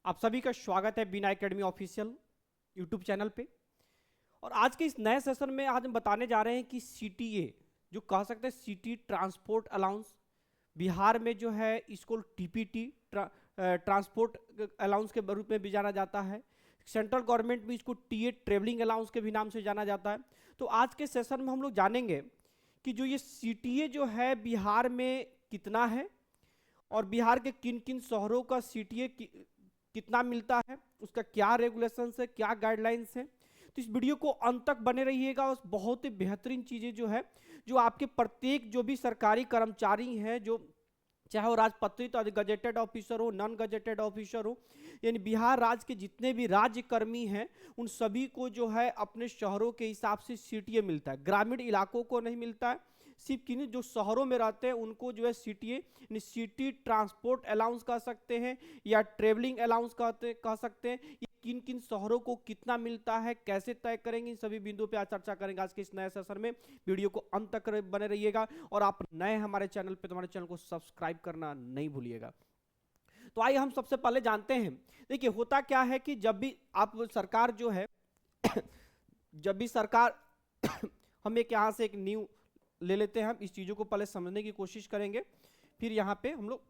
आप सभी का स्वागत है बिना एकेडमी ऑफिशियल यूट्यूब चैनल पे। और आज के इस नए सेशन में आज हम बताने जा रहे हैं कि सीटीए जो कह सकते हैं सिटी ट्रांसपोर्ट अलाउंस, बिहार में जो है इसको टीपीटी ट्रांसपोर्ट अलाउंस के रूप में भी जाना जाता है। सेंट्रल गवर्नमेंट में इसको टीए ट्रेवलिंग अलाउंस के भी नाम से जाना जाता है। तो आज के सेशन में हम लोग जानेंगे कि जो ये सीटीए जो है बिहार में कितना है और बिहार के किन किन शहरों का सीटीए कितना मिलता है, उसका क्या रेगुलेशंस है, क्या गाइडलाइंस है। तो इस वीडियो को अंत तक बने रहिएगा और बहुत ही बेहतरीन चीज़ें जो है जो आपके प्रत्येक जो भी सरकारी कर्मचारी हैं, जो चाहे वो राजपत्रित गजेटेड ऑफिसर हो, नॉन गजेटेड ऑफिसर हो, यानी बिहार राज्य के जितने भी राज्य कर्मी हैं उन सभी को जो है अपने शहरों के हिसाब से सीटीए मिलता है। ग्रामीण इलाकों को नहीं मिलता है, सिर्फ किन्हीं जो शहरों में रहते हैं उनको जो है सीटीए सिटी ट्रांसपोर्ट अलाउंस कह सकते हैं या ट्रेवलिंग अलाउंस कह सकते हैं। ये किन किन शहरों को कितना मिलता है, कैसे तय करेंगे, इन सभी बिंदुओं पे आज चर्चा करेंगे आज के इस नए सेशन में। वीडियो को अंत तक बने रहिएगा और आप नए हमारे चैनल पे तो हमारे चैनल को सब्सक्राइब करना नहीं भूलिएगा। तो आइए हम सबसे पहले जानते हैं। देखिए होता क्या है कि जब भी आप सरकार जो है जब भी सरकार हम एक यहाँ से एक न्यू ले लेते हैं, हम इस चीजों को पहले समझने की कोशिश करेंगे, फिर यहाँ पे हम लोग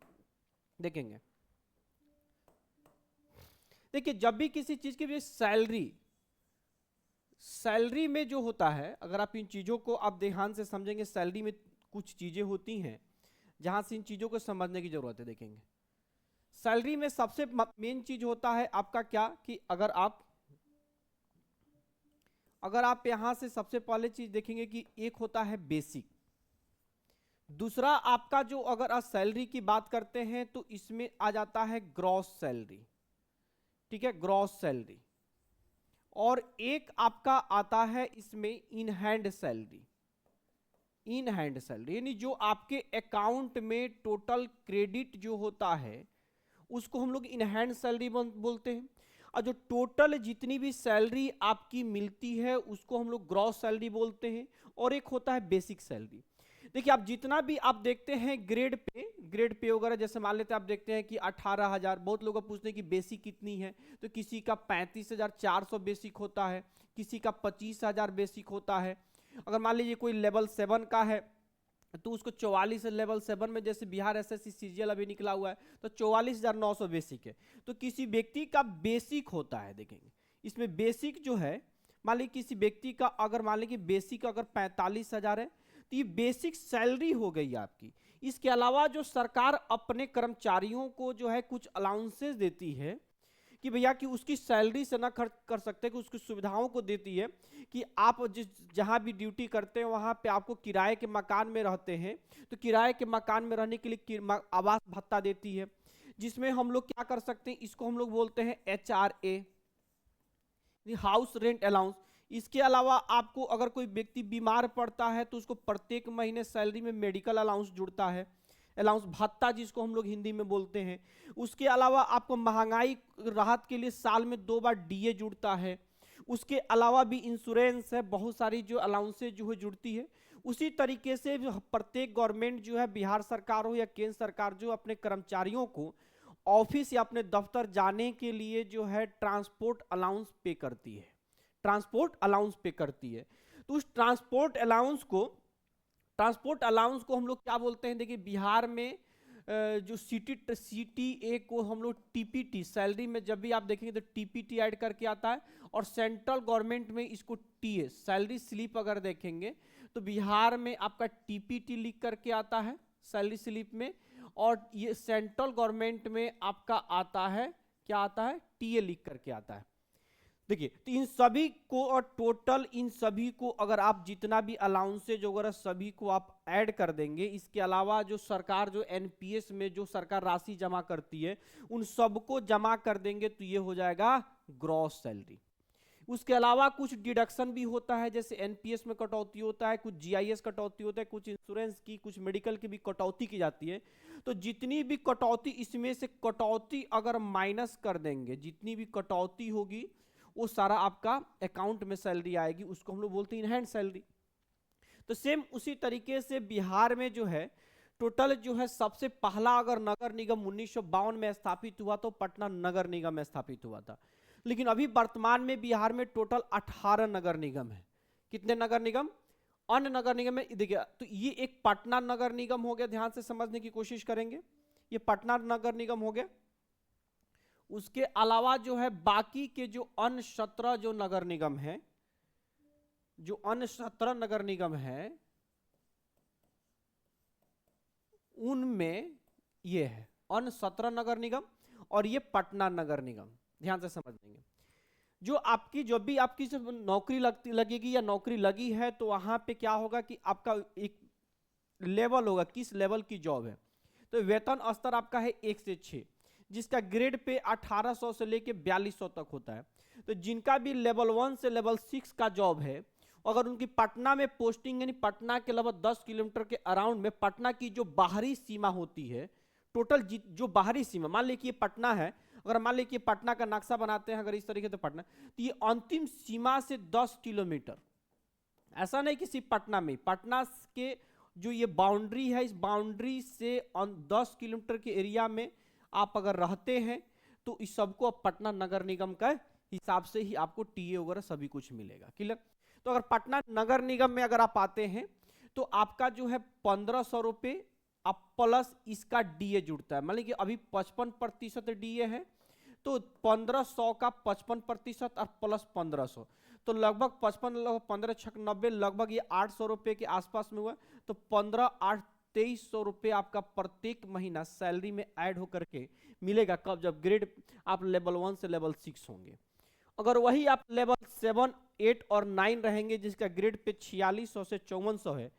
देखेंगे। देखिए जब भी किसी चीज की भी सैलरी में जो होता है, अगर आप इन चीजों को आप ध्यान से समझेंगे, सैलरी में कुछ चीजें होती हैं जहां से इन चीजों को समझने की जरूरत है। देखेंगे सैलरी में सबसे मेन चीज होता है आपका क्या कि अगर आप यहां से सबसे पहले चीज देखेंगे कि एक होता है बेसिक, दूसरा आपका जो अगर आप सैलरी की बात करते हैं तो इसमें आ जाता है ग्रॉस सैलरी, ठीक है, ग्रॉस सैलरी। और एक आपका आता है इसमें in hand salary, in hand salary यानी जो आपके अकाउंट में टोटल क्रेडिट जो होता है उसको हम लोग इन हैंड सैलरी बोलते हैं। और जो टोटल जितनी भी सैलरी आपकी मिलती है उसको हम लोग ग्रॉस सैलरी बोलते हैं। और एक होता है बेसिक सैलरी। देखिए आप जितना भी आप देखते हैं ग्रेड पे वगैरह, जैसे मान लेते हैं आप देखते हैं कि 18,000, बहुत लोग पूछते हैं कि बेसिक कितनी है, तो किसी का 35,400 बेसिक होता है, किसी का 25,000 बेसिक होता है। अगर मान लीजिए कोई लेवल 7 का है तो उसको 44 लेवल 7 में, जैसे बिहार एसएससी सीजीएल अभी निकला हुआ है तो 44,900 बेसिक है। तो किसी व्यक्ति का बेसिक होता है, देखेंगे इसमें बेसिक जो है, मान लीजिए किसी व्यक्ति का अगर मान लीजिए बेसिक अगर 45,000 है तो ये बेसिक सैलरी हो गई आपकी। इसके अलावा जो सरकार अपने कर्मचारियों को जो है कुछ अलाउंसेस देती है कि भैया कि उसकी सैलरी से ना खर्च कर सकते, कि उसकी सुविधाओं को देती है कि आप जिस जहां भी ड्यूटी करते हैं वहां पे आपको किराए के मकान में रहते हैं तो किराए के मकान में रहने के लिए आवास भत्ता देती है, जिसमें हम लोग क्या कर सकते हैं, इसको हम लोग बोलते हैं HRA, हाउस रेंट अलाउंस। इसके अलावा आपको अगर कोई व्यक्ति बीमार पड़ता है तो उसको प्रत्येक महीने सैलरी में मेडिकल अलाउंस जुड़ता है, अलाउंस भत्ता जिसको हम लोग हिंदी में बोलते हैं। उसके अलावा आपको महंगाई राहत के लिए साल में 2 बार डीए जुड़ता है। उसके अलावा भी इंश्योरेंस है, बहुत सारी जो अलाउंसेज जो है जुड़ती है। उसी तरीके से प्रत्येक गवर्नमेंट जो है, बिहार सरकार हो या केंद्र सरकार, जो अपने कर्मचारियों को ऑफिस या अपने दफ्तर जाने के लिए जो है ट्रांसपोर्ट अलाउंस पे करती है, ट्रांसपोर्ट अलाउंस पे करती है। तो उस ट्रांसपोर्ट अलाउंस को हम लोग क्या बोलते हैं, देखिए बिहार में जो सीटीए को हम लोग टीपीटी, सैलरी में जब भी आप देखेंगे तो टीपीटी ऐड करके आता है। और सेंट्रल गवर्नमेंट में इसको टीए, सैलरी स्लिप अगर देखेंगे तो बिहार में आपका टीपीटी लिख करके आता है सैलरी स्लिप में, और ये सेंट्रल गवर्नमेंट में आपका आता है, क्या आता है, टीए लिख करके आता है। देखिए तो इन सभी को और टोटल इन सभी को अगर आप जितना भी अलाउंसेज वगैरह सभी को आप ऐड कर देंगे, इसके अलावा जो सरकार जो एनपीएस में जो सरकार राशि जमा करती है उन सबको जमा कर देंगे तो ये हो जाएगा ग्रॉस सैलरी। उसके अलावा कुछ डिडक्शन भी होता है, जैसे एनपीएस में कटौती होता है, कुछ जीआईएस कटौती होता है, कुछ इंश्योरेंस की, कुछ मेडिकल की भी कटौती की जाती है। तो जितनी भी कटौती, इसमें से कटौती अगर माइनस कर देंगे, जितनी भी कटौती होगी वो सारा आपका अकाउंट में सैलरी आएगी, उसको हम लोग बोलते हैं इन हैंड सैलरी। तो सेम उसी तरीके से बिहार में जो है टोटल जो है सबसे पहला अगर नगर निगम 1952 में स्थापित हुआ तो पटना नगर निगम में स्थापित हुआ था। लेकिन अभी वर्तमान में बिहार में टोटल 18 नगर निगम है। कितने नगर निगम? अन्य नगर निगम में देखिए, तो ये एक पटना नगर निगम हो गया, ध्यान से समझने की कोशिश करेंगे। ये पटना नगर निगम हो गया। उसके अलावा जो है बाकी के जो अन्य 17 जो नगर निगम है, जो अन्य 17 नगर निगम है, उनमें ये है अन्य 17 नगर निगम और ये पटना नगर निगम। ध्यान से समझ लेंगे। जो आपकी जब भी आपकी नौकरी लगेगी या नौकरी लगी है तो वहां पे क्या होगा कि आपका एक लेवल होगा, किस लेवल की जॉब है। तो वेतन स्तर आपका है 1 से 6, जिसका ग्रेड पे 1800 से लेके 4200 तक होता है। तो जिनका भी लेवल 1 से लेवल 6 का जॉब है, अगर उनकी पटना में पोस्टिंग, यानी पटना के लगभग 10 किलोमीटर के अराउंड में पटना की जो बाहरी सीमा होती है, टोटल जो बाहरी सीमा, मान लीजिए पटना है, अगर मान लीजिए पटना का नक्शा बनाते हैं अगर इस तरीके से पटना, तो ये अंतिम सीमा से 10 किलोमीटर, ऐसा नहीं कि सिर्फ पटना में, पटना के जो ये बाउंड्री है, इस बाउंड्री से 10 किलोमीटर के एरिया में आप अगर रहते हैं तो इस सबको अब पटना नगर निगम का हिसाब से ही आपको टीए वगैरह सभी कुछ मिलेगा। क्लियर? तो अगर पटना नगर निगम में अगर आप आते हैं तो आपका जो है 1500 रुपये अब प्लस इसका डीए जुड़ता है। मान लीजिए अभी 55% डीए है, तो 1500 का 55% और प्लस 1500, तो लगभग 55 15 6 90, लगभग ये 800 रुपये के आसपास में हुआ। तो 15 8 2300 रुपये आपका प्रत्येक महीना सैलरी में ऐड होकर के मिलेगा। कब? जब ग्रेड आप लेवल 1 से लेवल 6 होंगे। अगर वही आप लेवल 7 8 और 9 रहेंगे, जिसका ग्रेड पे 4600 से 5400 है,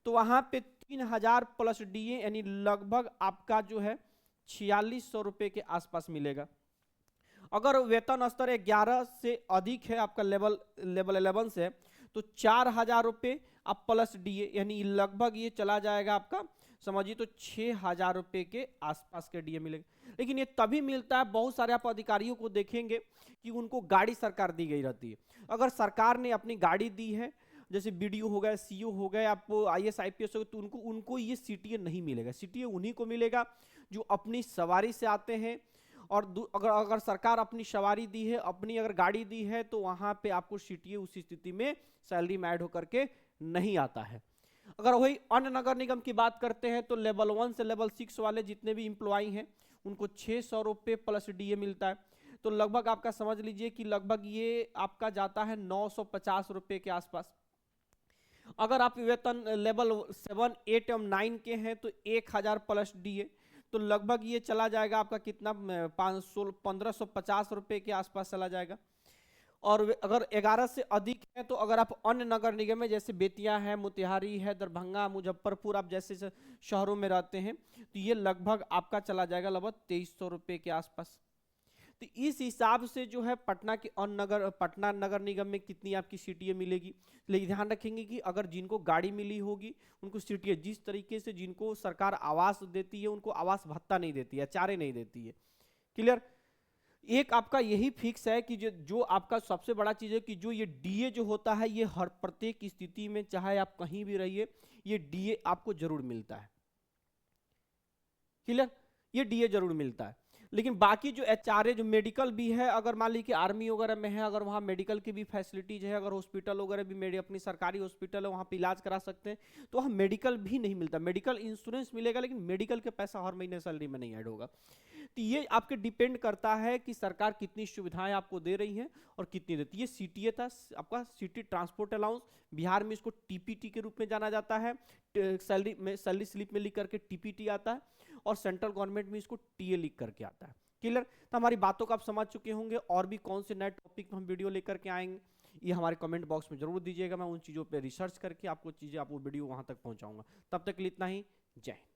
तो वहां पे 3000 प्लस डीए, यानी लगभग आपका जो है 4600 रुपये के आसपास मिलेगा। अगर वेतन स्तर 11 से अधिक है आपका लेवल 11 से, तो 4000 रुपये अब प्लस डीए, यानी लगभग ये चला जाएगा आपका, समझिए तो 6000 रुपये के आसपास के डीए मिलेगा। लेकिन ये तभी मिलता है, बहुत सारे आप अधिकारियों को देखेंगे कि उनको गाड़ी सरकार दी गई रहती है। अगर सरकार ने अपनी गाड़ी दी है, जैसे बीडीओ हो गए, सीईओ हो गए, आपको आईएएस आईपीएस हो गए, तो उनको ये सीटीए नहीं मिलेगा। सीटीए उन्हीं को मिलेगा जो अपनी सवारी से आते हैं। और अगर सरकार अपनी सवारी दी है, अपनी अगर गाड़ी दी है, तो वहां पे आपको सीटीए उसी स्थिति में सैलरी में ऐड होकर के नहीं आता है। अगर वही अन्य नगर निगम की बात करते हैं तो लेवल 1 से लेवल 6 वाले जितने भी इंप्लॉई हैं उनको 600 रुपये प्लस डीए मिलता है। तो लगभग आपका समझ लीजिए कि लगभग ये आपका जाता है 950 रुपये के आसपास। अगर आप वेतन लेवल 7 8 और 9 के हैं तो 1000 प्लस डीए, तो लगभग ये चला जाएगा आपका कितना, 1550 रुपये के आसपास चला जाएगा। और अगर 11 से अधिक है तो अगर आप अन्य नगर निगम में, जैसे बेतिया है, मोतिहारी है, दरभंगा, मुजफ्फरपुर, आप जैसे शहरों में रहते हैं, तो ये लगभग आपका चला जाएगा लगभग 2300 रुपये के आसपास। तो इस हिसाब से जो है पटना नगर निगम में कितनी आपकी सीटीए मिलेगी। लेकिन ध्यान रखेंगे कि अगर जिनको गाड़ी मिली होगी उनको सीटीए, जिस तरीके से जिनको सरकार आवास देती है उनको आवास भत्ता नहीं देती है, चारे नहीं देती है। क्लियर? एक आपका यही फिक्स है कि जो आपका सबसे बड़ा चीज है कि जो ये डीए जो होता है, ये हर प्रत्येक स्थिति में चाहे आप कहीं भी रहिए, ये डीए आपको जरूर मिलता है। क्लियर? ये डीए जरूर मिलता है। लेकिन बाकी जो एचआरए, जो मेडिकल भी है, अगर मान लीजिए आर्मी वगैरह में है, अगर वहाँ मेडिकल की भी फैसिलिटीज है, अगर हॉस्पिटल वगैरह भी अपनी सरकारी हॉस्पिटल है, वहाँ पे इलाज करा सकते हैं, तो वहाँ मेडिकल भी नहीं मिलता। मेडिकल इंश्योरेंस मिलेगा लेकिन मेडिकल के पैसा हर महीने सैलरी में नहीं ऐड होगा। तो ये आपके डिपेंड करता है कि सरकार कितनी सुविधाएं आपको दे रही है और कितनी देती है। ये सीटीए था आपका, सिटी ट्रांसपोर्ट अलाउंस, बिहार में इसको टीपीटी के रूप में जाना जाता है। सैलरी स्लिप में लिख करके टीपीटी आता है और सेंट्रल गवर्नमेंट में इसको टीए लिख करके आता है। क्लियर? तो हमारी बातों को आप समझ चुके होंगे। और भी कौन से नए टॉपिक हम वीडियो लेकर के आएंगे ये हमारे कमेंट बॉक्स में जरूर दीजिएगा। मैं उन चीज़ों पे रिसर्च करके आपको वीडियो वहां तक पहुंचाऊंगा। तब तक के लिए इतना ही। जय हिंद।